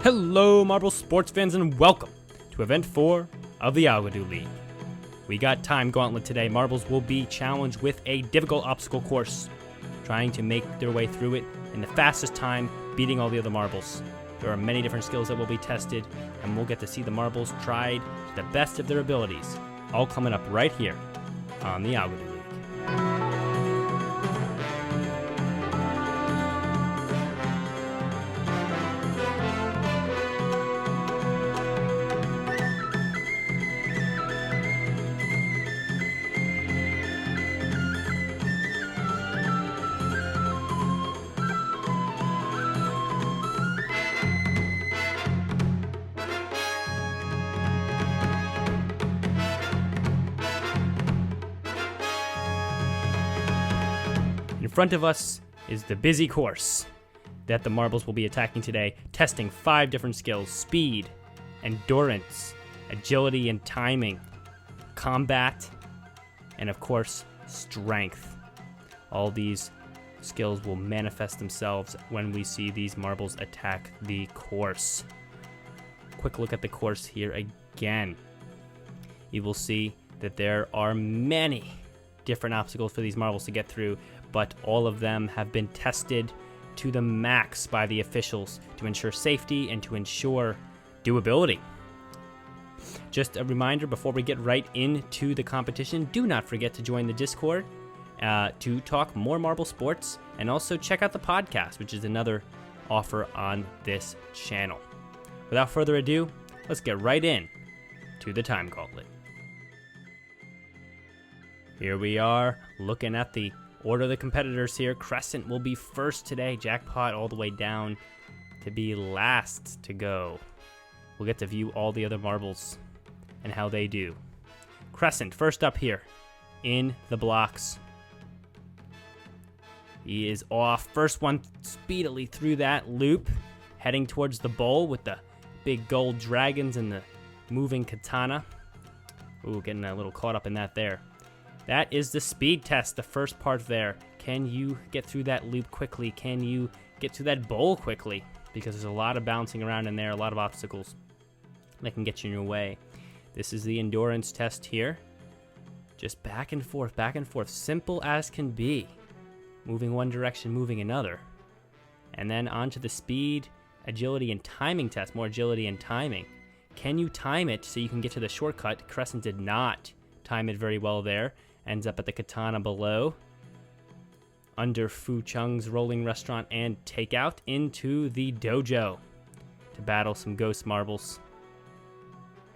Hello, Marble sports fans, and welcome to Event 4 of the Algodoo League. We got Time Gauntlet today. Marbles will be challenged with a difficult obstacle course, trying to make their way through it in the fastest time, beating all the other marbles. There are many different skills that will be tested, and we'll get to see the marbles tried to the best of their abilities, all coming up right here on the Algodoo League. In front of us is the busy course that the marbles will be attacking today, testing 5 different skills: speed, endurance, agility and timing, combat, and of course, strength. All these skills will manifest themselves when we see these marbles attack the course. Quick look at the course here again. You will see that there are many different obstacles for these marbles to get through, but all of them have been tested to the max by the officials to ensure safety and to ensure doability. Just a reminder before we get right into the competition, do not forget to join the Discord to talk more marble sports, and also check out the podcast, which is another offer on this channel. Without further ado, let's get right in to the Time Gauntlet. Here we are, looking at the order of the competitors here. Crescent will be first today. Jackpot all the way down to be last to go. We'll get to view all the other marbles and how they do. Crescent, first up here in the blocks. He is off. First one speedily through that loop, heading towards the bowl with the big gold dragons and the moving katana. Ooh, getting a little caught up in that there. That is the speed test, the first part there. Can you get through that loop quickly? Can you get to that bowl quickly? Because there's a lot of bouncing around in there, a lot of obstacles that can get you in your way. This is the endurance test here. Just back and forth, simple as can be. Moving one direction, moving another. And then on to the speed, agility, and timing test, more agility and timing. Can you time it so you can get to the shortcut? Crescent did not time it very well there. Ends up at the katana below, under Fu Chung's rolling restaurant and takeout, into the dojo to battle some ghost marbles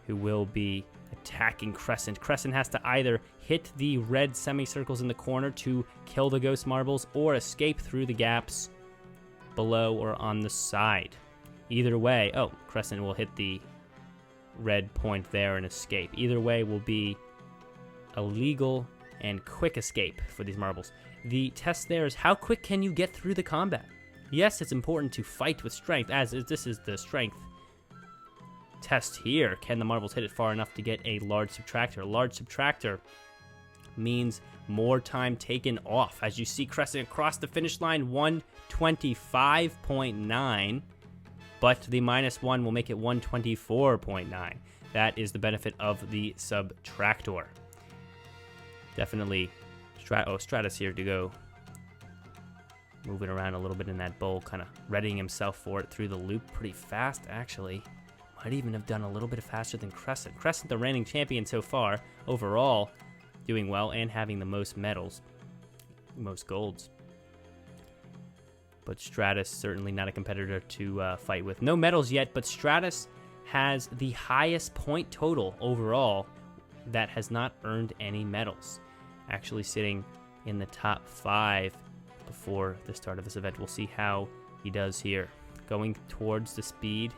who will be attacking Crescent. Crescent has to either hit the red semicircles in the corner to kill the ghost marbles or escape through the gaps below or on the side. Either way, Crescent will hit the red point there and escape. Either way will be a legal and quick escape for these marbles. The test there is how quick can you get through the combat? Yes, it's important to fight with strength, as this is the strength test here. Can the marbles hit it far enough to get a large subtractor? A large subtractor means more time taken off. As you see, Crescent across the finish line, 125.9, but the -1 will make it 124.9. That is the benefit of the subtractor. Definitely Stratus here to go moving around a little bit in that bowl, kind of readying himself for it through the loop pretty fast, actually. Might even have done a little bit faster than Crescent. Crescent, the reigning champion so far, overall, doing well and having the most medals, most golds. But Stratus, certainly not a competitor to fight with. No medals yet, but Stratus has the highest point total overall that has not earned any medals. Actually sitting in the top 5 before the start of this event. We'll see how he does here. Going towards the speed,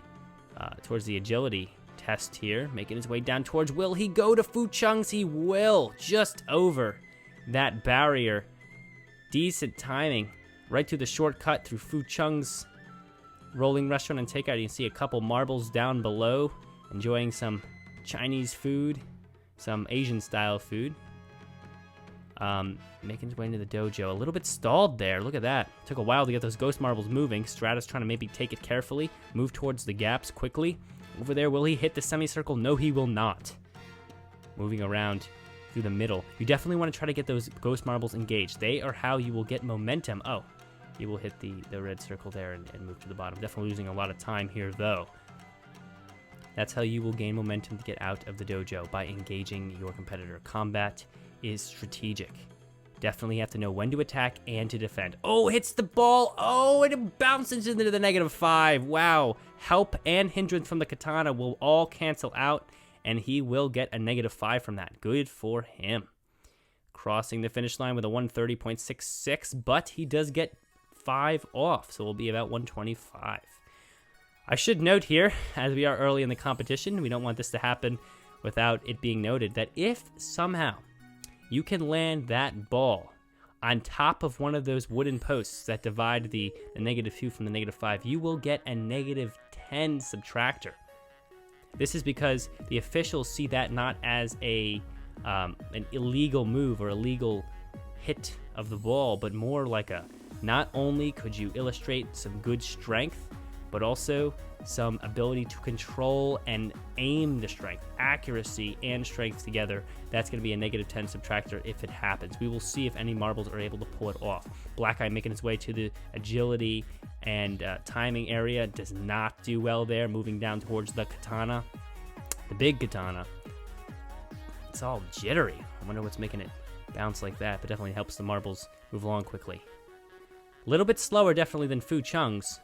towards the agility test here, making his way down towards, will he go to Fu Chung's? He will, just over that barrier. Decent timing, right through the shortcut through Fu Chung's rolling restaurant and takeout. You can see a couple marbles down below, enjoying some Chinese food, some Asian style food. Making his way into the dojo. A little bit stalled there. Look at that. Took a while to get those ghost marbles moving. Stratus trying to maybe take it carefully. Move towards the gaps quickly. Over there, will he hit the semicircle? No, he will not. Moving around through the middle. You definitely want to try to get those ghost marbles engaged. They are how you will get momentum. Oh, he will hit the red circle there and move to the bottom. Definitely losing a lot of time here, though. That's how you will gain momentum to get out of the dojo, by engaging your competitor. Combat is strategic. Definitely have to know when to attack and to defend. Oh, hits the ball. Oh, and it bounces into the -5. Wow. Help and hindrance from the katana will all cancel out, and he will get a -5 from that. Good for him. Crossing the finish line with a 130.66, but he does get 5 off, so we'll be about 125. I should note here, as we are early in the competition, we don't want this to happen without it being noted, that if somehow you can land that ball on top of one of those wooden posts that divide the -2 from the -5, you will get a -10 subtractor. This is because the officials see that not as an illegal move or illegal hit of the ball, but more like not only could you illustrate some good strength, but also some ability to control and aim the strength, accuracy and strength together. That's going to be a -10 subtractor if it happens. We will see if any marbles are able to pull it off. Black Eye making his way to the agility and timing area. Does not do well there, moving down towards the katana, the big katana. It's all jittery. I wonder what's making it bounce like that, but definitely helps the marbles move along quickly. A little bit slower definitely than Fu Chung's,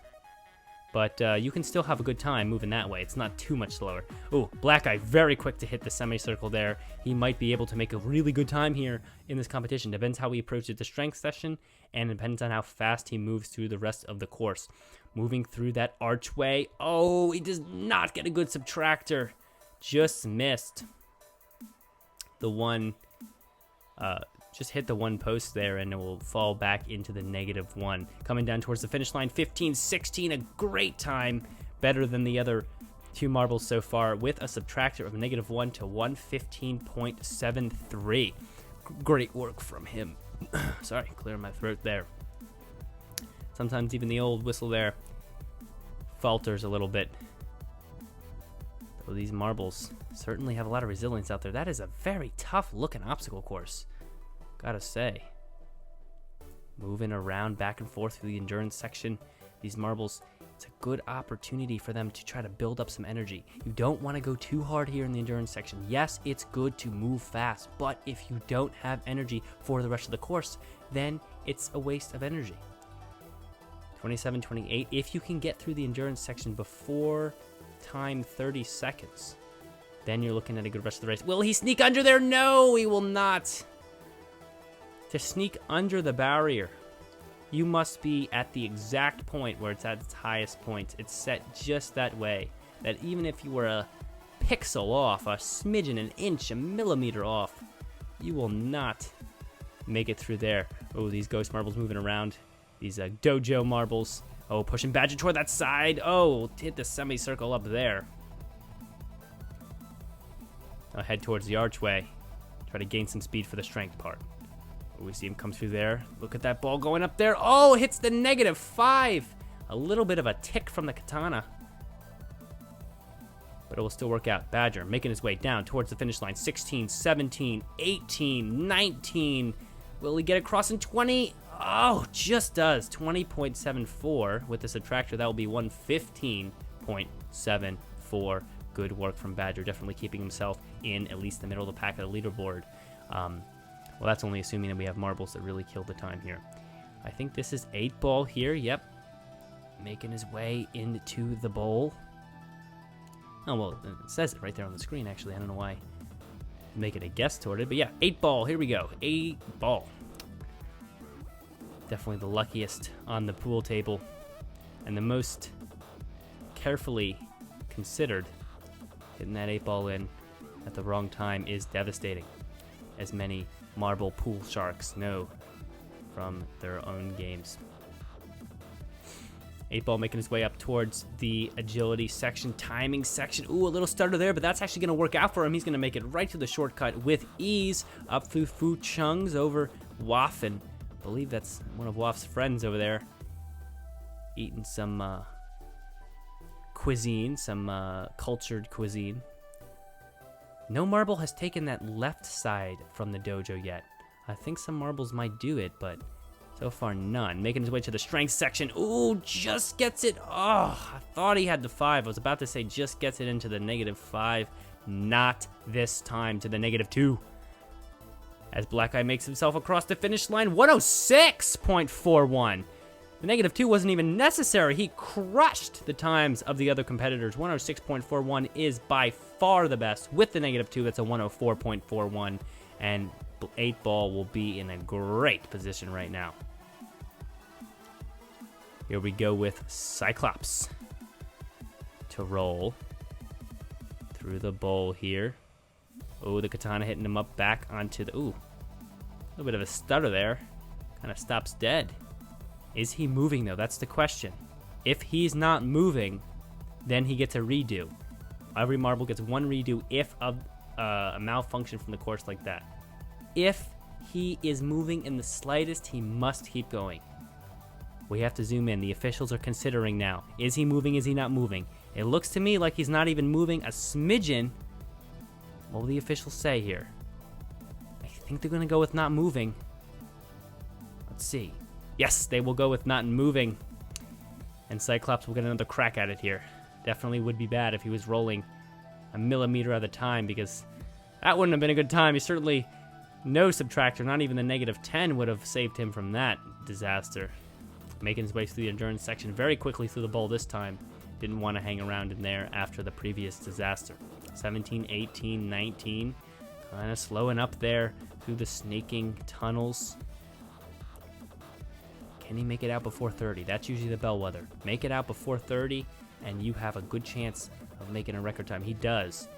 but you can still have a good time moving that way. It's not too much slower. Oh, Black Eye very quick to hit the semicircle there. He might be able to make a really good time here in this competition. Depends how he approaches the strength session, and depends on how fast he moves through the rest of the course. Moving through that archway. Oh, he does not get a good subtractor. Just missed the one, just hit the one post there, and it will fall back into the -1. Coming down towards the finish line, 15-16, a great time. Better than the other 2 marbles so far, with a subtractor of -1 to 115.73. Great work from him. Sorry, clear my throat there. Sometimes even the old whistle there falters a little bit. Though these marbles certainly have a lot of resilience out there. That is a very tough looking obstacle course, gotta say. Moving around back and forth through the endurance section. These marbles, it's a good opportunity for them to try to build up some energy. You don't want to go too hard here in the endurance section. Yes, it's good to move fast, but if you don't have energy for the rest of the course, then it's a waste of energy. 27-28, if you can get through the endurance section before time 30 seconds, then you're looking at a good rest of the race. Will he sneak under there? No, he will not. To sneak under the barrier, you must be at the exact point where it's at its highest point. It's set just that way, that even if you were a pixel off, a smidgen, an inch, a millimeter off, you will not make it through there. Oh, these ghost marbles moving around. These dojo marbles. Oh, pushing Badger toward that side. Oh, hit the semicircle up there. I'll head towards the archway. Try to gain some speed for the strength part. We see him come through there. Look at that ball going up there. Oh, hits the -5. A little bit of a tick from the katana, but it will still work out. Badger making his way down towards the finish line. 16, 17, 18, 19. Will he get across in 20? Oh, just does. 20.74 with the subtractor. That will be 115.74. Good work from Badger. Definitely keeping himself in at least the middle of the pack of the leaderboard. Well, that's only assuming that we have marbles that really kill the time here. I think this is 8 Ball here. Yep. Making his way into the bowl. Oh, well, it says it right there on the screen, actually. I don't know why I'm making a guess toward it. But yeah, 8 Ball. Here we go. 8 Ball. Definitely the luckiest on the pool table. And the most carefully considered. Hitting that 8 Ball in at the wrong time is devastating, as many marble pool sharks know from their own games. 8-Ball making his way up towards the agility section, timing section. Ooh, a little stutter there, but that's actually going to work out for him. He's going to make it right to the shortcut with ease. Up through Fu Chung's over Waff, and I believe that's one of Waff's friends over there. Eating some cuisine, some cultured cuisine. No marble has taken that left side from the dojo yet. I think some marbles might do it, but so far none. Making his way to the strength section. Ooh, just gets it. Oh, I thought he had the 5. I was about to say just gets it into the -5. Not this time, to the -2. As Black Eye makes himself across the finish line, 106.41. The -2 wasn't even necessary. He crushed the times of the other competitors. 106.41 is by far the best. With the -2, that's a 104.41. And 8-Ball will be in a great position right now. Here we go with Cyclops to roll through the bowl here. Oh, the katana hitting him up back onto the... Ooh, a little bit of a stutter there. Kind of stops dead. Is he moving, though? That's the question. If he's not moving, then he gets a redo. Every marble gets one redo if of a malfunction from the course like that. If he is moving in the slightest, he must keep going. We have to zoom in. The officials are considering now. Is he moving? Is he not moving? It looks to me like he's not even moving a smidgen. What will the officials say here? I think they're going to go with not moving. Let's see. Yes, they will go with not moving. And Cyclops will get another crack at it here. Definitely would be bad if he was rolling a millimeter at a time, because that wouldn't have been a good time. He certainly... No subtractor, not even the -10 would have saved him from that disaster. Making his way through the endurance section very quickly through the bowl this time. Didn't want to hang around in there after the previous disaster. 17, 18, 19. Kind of slowing up there through the snaking tunnels. Can he make it out before 30? That's usually the bellwether. Make it out before 30, and you have a good chance of making a record time. He does.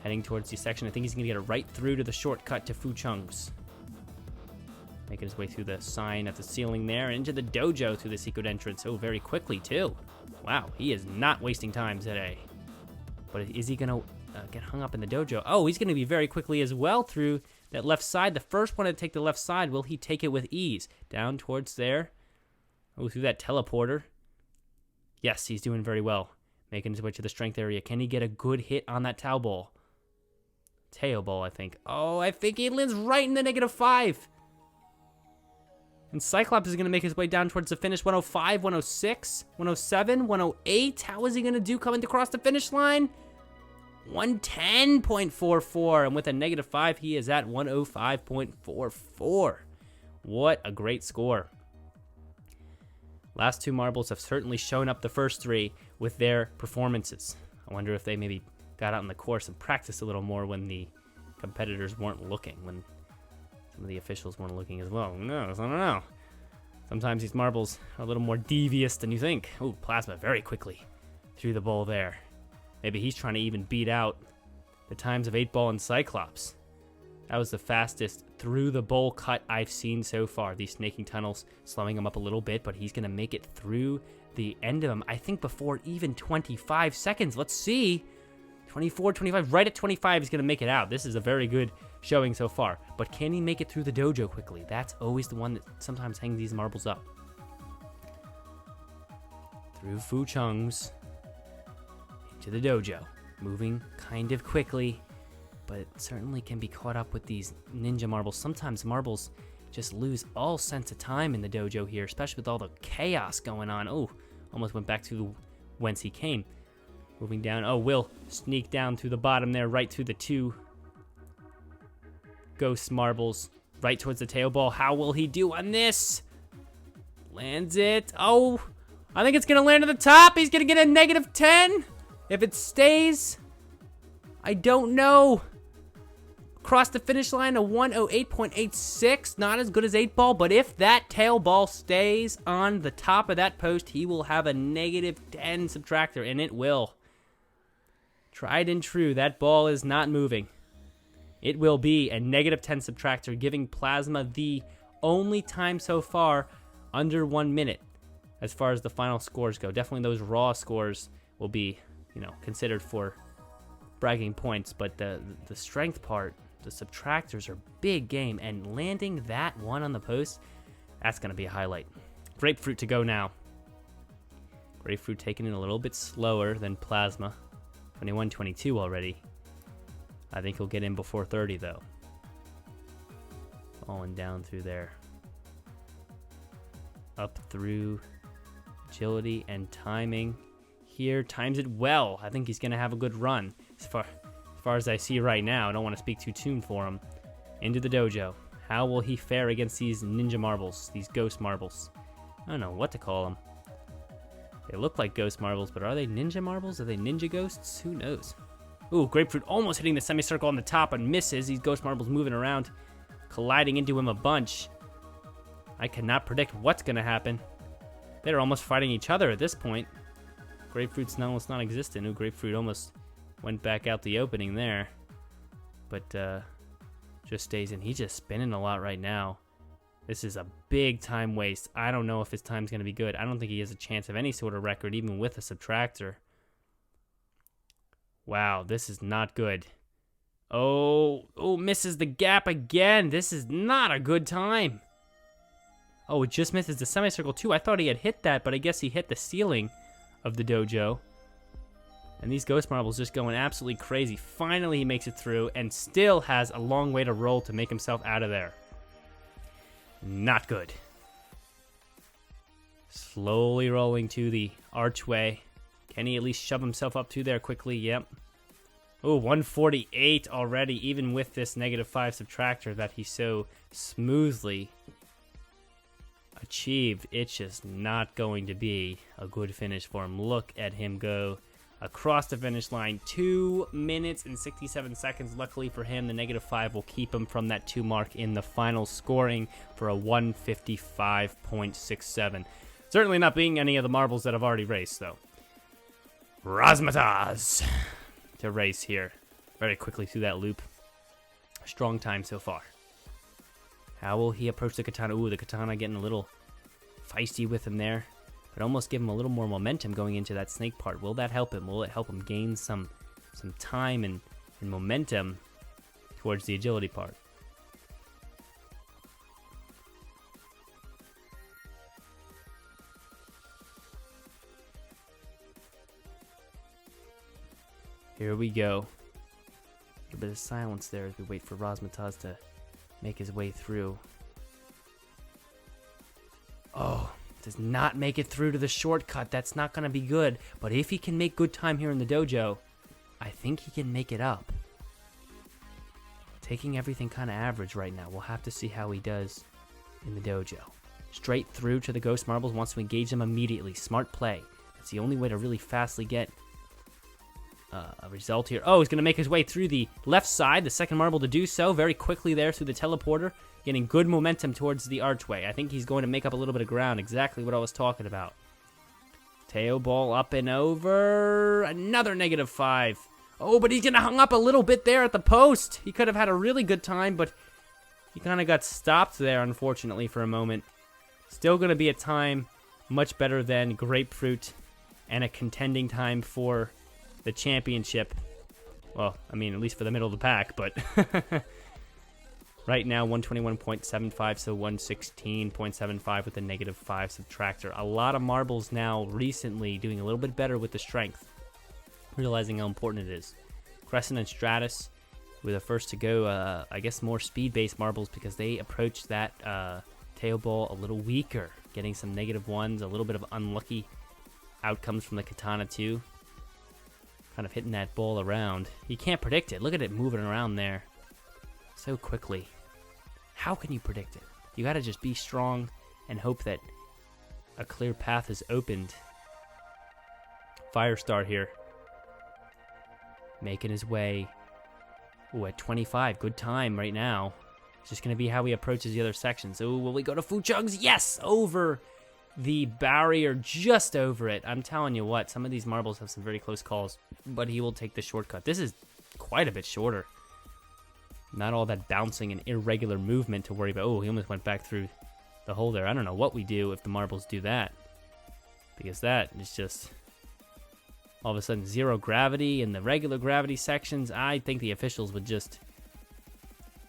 Heading towards the section. I think he's going to get it right through to the shortcut to Fu Chung's. Making his way through the sign at the ceiling there, into the dojo through the secret entrance. Oh, very quickly, too. Wow, he is not wasting time today. But is he going to get hung up in the dojo? Oh, he's going to be very quickly as well through that left side. The first one to take the left side, will he take it with ease? Down towards there. Oh, through that teleporter. Yes, he's doing very well. Making his way to the strength area. Can he get a good hit on that Tao ball? Teo ball, I think. Oh, I think he lands right in the -5. And Cyclops is going to make his way down towards the finish. 105, 106, 107, 108. How is he going to do coming across the finish line? 110.44. And with a -5, he is at 105.44. What a great score. Last two marbles have certainly shown up the first three with their performances. I wonder if they maybe got out on the course and practiced a little more when the competitors weren't looking, when some of the officials weren't looking as well. Who knows? I don't know. Sometimes these marbles are a little more devious than you think. Oh, Plasma very quickly through the bowl there. Maybe he's trying to even beat out the times of 8-Ball and Cyclops. That was the fastest through the bowl cut I've seen so far. These snaking tunnels slowing him up a little bit, but he's going to make it through the end of them, I think, before even 25 seconds. Let's see. 24, 25, right at 25, he's going to make it out. This is a very good showing so far. But can he make it through the dojo quickly? That's always the one that sometimes hangs these marbles up. Through Fu Chung's into the dojo. Moving kind of quickly, but it certainly can be caught up with these ninja marbles. Sometimes marbles just lose all sense of time in the dojo here, especially with all the chaos going on. Oh, almost went back to whence he came. Moving down. Oh, will sneak down through the bottom there, right through the two ghost marbles, right towards the tail ball. How will he do on this? Lands it. Oh, I think it's going to land at the top. He's going to get a -10. If it stays, I don't know. Across the finish line, a 108.86. Not as good as 8-Ball, but if that tail ball stays on the top of that post, he will have a -10 subtractor, and it will. Tried and true, that ball is not moving. It will be a -10 subtractor, giving Plasma the only time so far under 1 minute. as far as the final scores go. Definitely those raw scores will be, considered for bragging points, but the strength part, the subtractors are big game, and landing that one on the post, that's going to be a highlight. Grapefruit to go now. Grapefruit taking it a little bit slower than Plasma. 21-22 already. I think he'll get in before 30 though. Falling down through there. Up through agility and timing. Here, times it well. I think he's going to have a good run. As far as I see right now, I don't want to speak too soon for him. Into the dojo. How will he fare against these ninja marbles, these ghost marbles? I don't know what to call them. They look like ghost marbles, but are they ninja marbles? Are they ninja ghosts? Who knows? Ooh, Grapefruit almost hitting the semicircle on the top and misses. These ghost marbles moving around, colliding into him a bunch. I cannot predict what's going to happen. They're almost fighting each other at this point. Grapefruit's almost non-existent. Ooh, Grapefruit almost went back out the opening there. But just stays in. He's just spinning a lot right now. This is a big time waste. I don't know if his time's going to be good. I don't think he has a chance of any sort of record, even with a subtractor. Wow, this is not good. Oh, misses the gap again. This is not a good time. Oh, it just misses the semicircle too. I thought he had hit that, but I guess he hit the ceiling of the dojo. And these ghost marbles just going absolutely crazy. Finally, he makes it through and still has a long way to roll to make himself out of there. Not good. Slowly rolling to the archway. Can he at least shove himself up to there quickly? Yep. Oh, 148 already, even with this -5 subtractor that he so smoothly achieved. It's just not going to be a good finish for him. Look at him go across the finish line. 2 minutes and 67 seconds. Luckily for him, the -5 will keep him from that 2 mark in the final scoring for a 155.67. Certainly not being any of the marbles that I've already raced, though. Razmataz to race here very quickly through that loop. Strong time so far. How will he approach the katana? Ooh, the katana getting a little feisty with him there. But almost give him a little more momentum going into that snake part. Will that help him? Will it help him gain some time and momentum towards the agility part? Here we go. A bit of silence there as we wait for Razmataz to make his way through. Oh, does not make it through to the shortcut. That's not going to be good. But if he can make good time here in the dojo, I think he can make it up. Taking everything kind of average right now. We'll have to see how he does in the dojo. Straight through to the ghost marbles. Wants to engage them immediately. Smart play. That's the only way to really fastly get a result here. Oh, he's going to make his way through the left side. The second marble to do so. Very quickly there through the teleporter. Getting good momentum towards the archway. I think he's going to make up a little bit of ground. Exactly what I was talking about. Teo ball up and over. Another -5. Oh, but he's going to hung up a little bit there at the post. He could have had a really good time, but he kind of got stopped there, unfortunately, for a moment. Still going to be a time much better than Grapefruit and a contending time for the championship. Well, I mean, at least for the middle of the pack, but right now 121.75, so 116.75 with a -5 subtractor. A lot of marbles now recently doing a little bit better with the strength, realizing how important it is. Crescent and Stratus were the first to go. I guess more speed-based marbles because they approached that tail ball a little weaker, getting some -1s, a little bit of unlucky outcomes from the katana too. Kind of hitting that ball around. You can't predict it. Look at it moving around there so quickly. How can you predict it? You got to just be strong and hope that a clear path is opened. Firestar here. Making his way. Ooh, at 25. Good time right now. It's just going to be how he approaches the other sections. Ooh, will we go to Fuchugs? Yes! Over the barrier, just over it. I'm telling you what, some of these marbles have some very close calls, but he will take the shortcut. This is quite a bit shorter. Not all that bouncing and irregular movement to worry about. Oh, he almost went back through the hole there. I don't know what we do if the marbles do that. because that is just all of a sudden 0 gravity in the regular gravity sections. I think the officials would just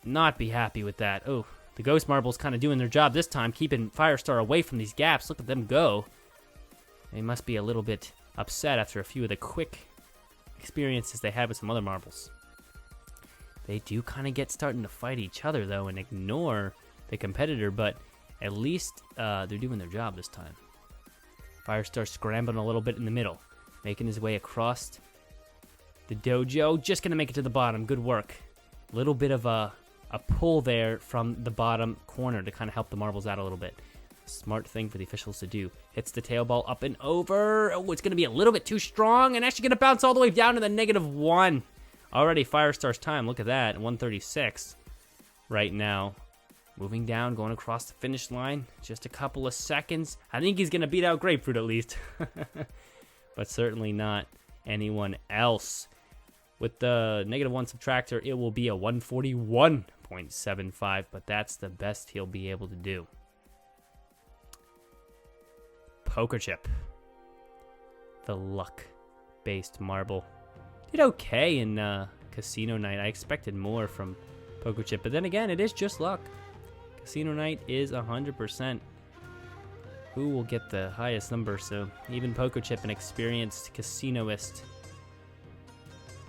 not be happy with that. Oh, the Ghost Marbles kind of doing their job this time, keeping Firestar away from these gaps. Look at them go. They must be a little bit upset after a few of the quick experiences they had with some other marbles. They do kind of get starting to fight each other, though, and ignore the competitor, but at least they're doing their job this time. Firestar scrambling a little bit in the middle, making his way across the dojo. Just going to make it to the bottom. Good work. A little bit of a pull there from the bottom corner to kind of help the marbles out a little bit. Smart thing for the officials to do. Hits the tail ball up and over. Oh, it's going to be a little bit too strong and actually going to bounce all the way down to the -1. Already Firestar's time. Look at that. 136 right now. Moving down, going across the finish line. Just a couple of seconds. I think he's going to beat out Grapefruit at least. But certainly not anyone else. With the -1 subtractor, it will be a 141.75, but that's the best he'll be able to do. Poker Chip. The luck-based marble. Did okay in Casino Night. I expected more from Poker Chip, but then again, it is just luck. Casino Night is 100%. Who will get the highest number? So even Poker Chip, an experienced casinoist,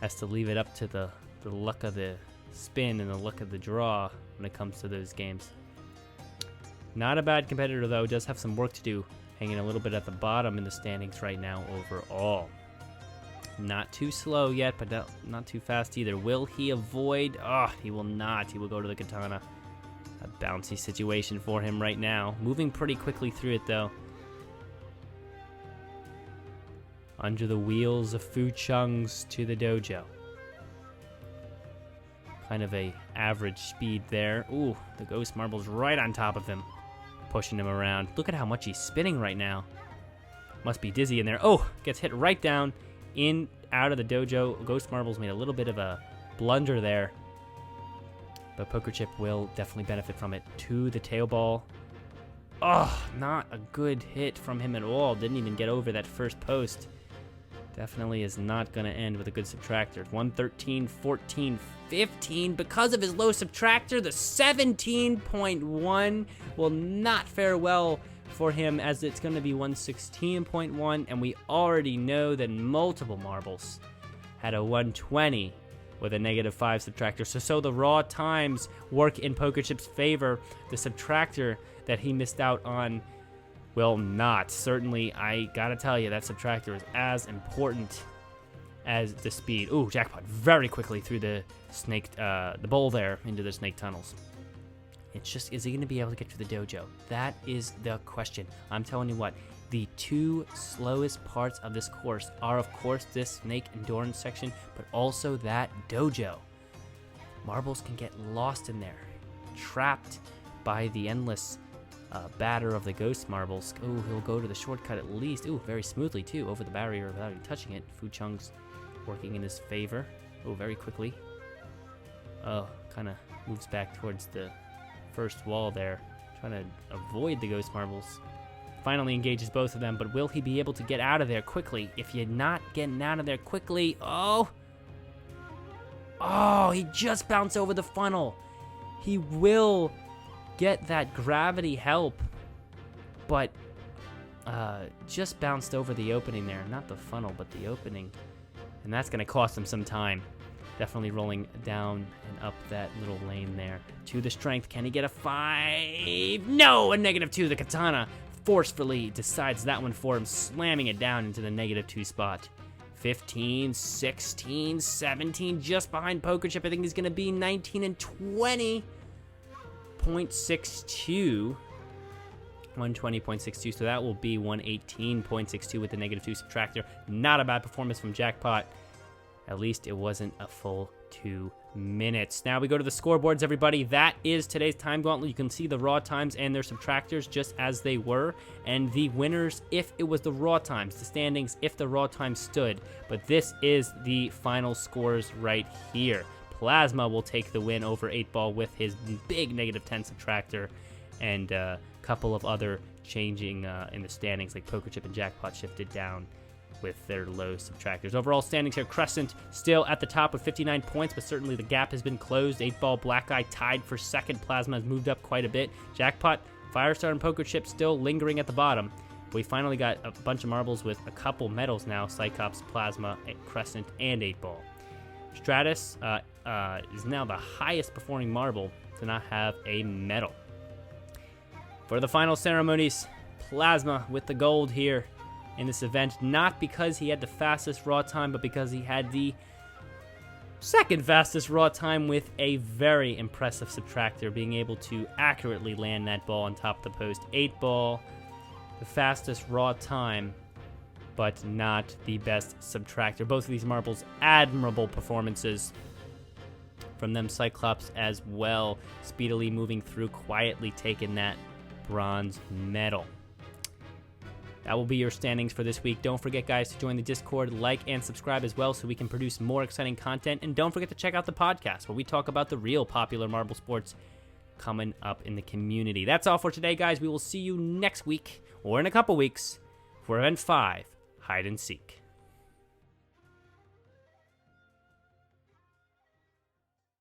has to leave it up to the luck of the spin and the luck of the draw when it comes to those games. Not a bad competitor, though. Does have some work to do, hanging a little bit at the bottom in the standings right now overall. Not too slow yet, but not too fast either. Will he avoid? Oh, he will not. He will go to the katana. A bouncy situation for him right now. Moving pretty quickly through it, though. Under the wheels of Fu Chung's to the dojo. Kind of a average speed there. Ooh, the Ghost Marble's right on top of him, pushing him around. Look at how much he's spinning right now. Must be dizzy in there. Oh, gets hit right down in out of the dojo. Ghost Marble's made a little bit of a blunder there, but Poker Chip will definitely benefit from it. To the tail ball. Oh, not a good hit from him at all. Didn't even get over that first post. Definitely is not going to end with a good subtractor. 113, 14, 15. Because of his low subtractor, the 17.1 will not fare well for him, as it's going to be 116.1, and we already know that multiple marbles had a 120 with a -5 subtractor. So the raw times work in Poker Chip's favor. The subtractor that he missed out on will not. Certainly, I gotta tell you, that subtractor is as important as the speed. Ooh, jackpot very quickly through the snake, the bowl there into the snake tunnels. It's just, is he going to be able to get to the dojo? That is the question. I'm telling you what, the two slowest parts of this course are, of course, this snake endurance section, but also that dojo. Marbles can get lost in there, trapped by the endless batter of the Ghost Marbles. Ooh, he'll go to the shortcut at least. Ooh, very smoothly, too, over the barrier without even touching it. Fu Chung's working in his favor. Oh, very quickly. Oh, kind of moves back towards the first wall there, trying to avoid the Ghost Marbles. Finally engages both of them, but will he be able to get out of there quickly? If you're not getting out of there quickly, oh, he just bounced over the funnel. He will get that gravity help, but just bounced over the opening there. Not the funnel, but the opening. And that's going to cost him some time. Definitely rolling down and up that little lane there. To the strength. Can he get a 5? No, a -2. The katana forcefully decides that one for him, slamming it down into the -2 spot. 15, 16, 17, just behind Poker Chip. I think he's going to be 19 and 20.62. 120.62, so that will be 118.62 with the -2 subtractor. Not a bad performance from Jackpot. At least it wasn't a full 2 minutes. Now we go to the scoreboards, everybody. That is today's Time Gauntlet. You can see the raw times and their subtractors just as they were, and the winners if it was the raw times, the standings if the raw times stood. But this is the final scores right here. Plasma will take the win over 8 Ball with his big -10 subtractor, and a couple of other changing in the standings, like Poker Chip and Jackpot shifted down with their low subtractors. Overall standings here, Crescent still at the top with 59 points, but certainly the gap has been closed. 8-Ball, Black Eye tied for second. Plasma has moved up quite a bit. Jackpot, Firestar, and Poker Chip still lingering at the bottom. We finally got a bunch of marbles with a couple medals now, Cyclops, Plasma, Crescent, and 8-Ball. Stratus is now the highest performing marble to not have a medal. For the final ceremonies, Plasma with the gold here in this event, not because he had the fastest raw time, but because he had the second fastest raw time with a very impressive subtractor, being able to accurately land that ball on top of the post. 8-Ball, the fastest raw time, but not the best subtractor. Both of these marbles, admirable performances from them. Cyclops as well, speedily moving through, quietly taking that bronze medal. That will be your standings for this week. Don't forget, guys, to join the Discord, like, and subscribe as well so we can produce more exciting content. And don't forget to check out the podcast where we talk about the real popular marble sports coming up in the community. That's all for today, guys. We will see you next week, or in a couple weeks, for Event 5, Hide and Seek.